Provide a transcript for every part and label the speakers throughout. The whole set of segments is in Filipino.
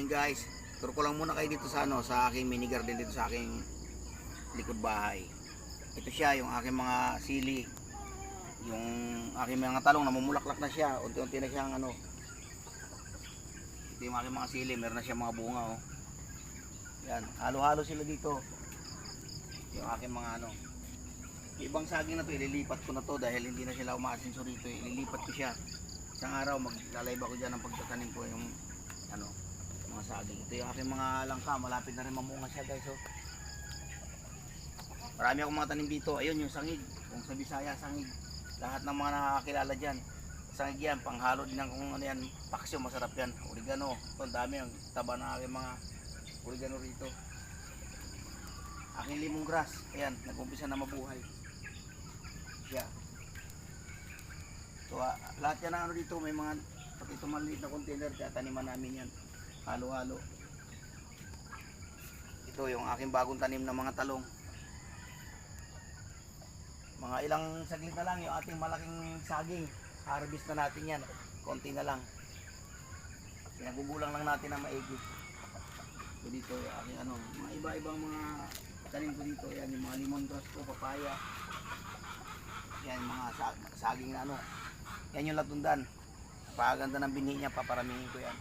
Speaker 1: morning guys. Turo ko lang muna kayo dito sa sa aking mini garden dito sa aking likod bahay. Ito siya yung aking mga sili. Yung aking mga talong namumulaklak na siya. Unti-unti na siyang Ito yung aking mga sili, meron na siya mga bunga Yan, halo-halo sila dito. Yung aking mga ibang saging na to, ililipat ko na to dahil hindi na sila umaasinso rito. Ililipat ko siya. Isang araw maglalay ba ko dyan ng pagtatanim ko yung mga saging. Ito yung aking mga langka, malapit na rin mamunga siya guys. Marami akong mga tanim dito. Ayun yung sangig, kung sa Bisaya sangig. Lahat ng mga nakakakilala dyan, sangig yan, panghalo din ng kung yan, paksyo, masarap yan. Oregano, ito ang dami ang taba ng aking mga oregano rito. Aking lemongrass, ayan, nag-umpisa na mabuhay siya. So lahat yan na dito, may mga pati ito maliit na container, kaya taniman namin yan, halo-halo. Ito yung aking bagong tanim na mga talong. Mga ilang saglit na lang yung ating malaking saging, harvest na natin yan, konti na lang. Pinagugulang lang natin ang maigi. So dito yung aking mga iba-ibang mga tanim ko dito, yan yung mga lemongrass ko, papaya. Yan mga saging na yan yung latundan. Paganda ng binhi niya, paparamihin ko yan.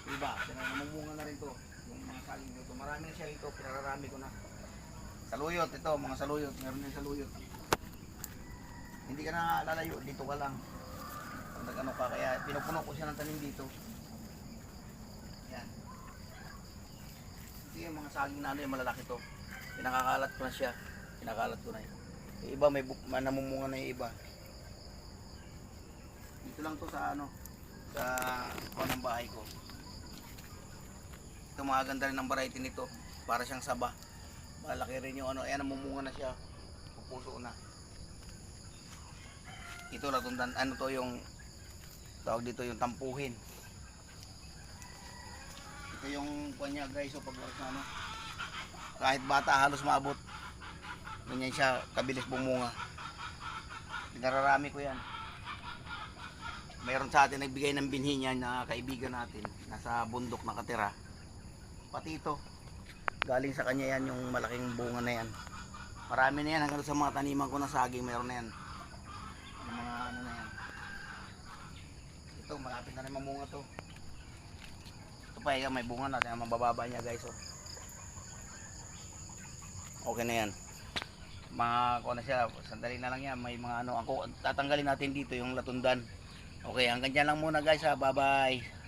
Speaker 1: Diba? Namumunga na rin to. Yung mga saging dito. Marami na siya rito. Pinararami ko na. Saluyot. Ito, mga saluyot. Meron din saluyot. Hindi ka na lalayo. Dito ka lang. Pag ka. Kaya pinupuno ko siya ng tanim dito. Yan. Ito yung mga saging na yung malalaki to. Pinakakalat ko na siya. Pinakalat ko na yun. Yung iba may namumunga na yung iba. Dito lang to sa sa ng bahay ko. Ito maganda rin ang variety nito. Para siyang saba. Malaki rin yung ayan, namumunga na siya. Pupuso na. Ito latundan, to yung tawag dito yung tampuhin. Ito yung kanya guys, pag kahit bata halos maabot. Ganyan siya kabilis bumunga. Pinararami ko yan. Mayroon sa atin nagbigay ng binhi niya na kaibigan natin, nasa bundok nakatira. Pati ito, galing sa kanya yan yung malaking bunga na yan. Marami na yan hanggang sa mga taniman ko na saging, mayroon na yan. Yung mga na yan. Ito, malapit na rin mamunga to. Ito pa yan, may bunga natin, ang mabababa niya guys. Okay na yan. Mga na siya, sandali na lang yan, may mga ako tatanggalin natin dito yung latundan. Okay, hanggang dyan lang muna guys, bye bye.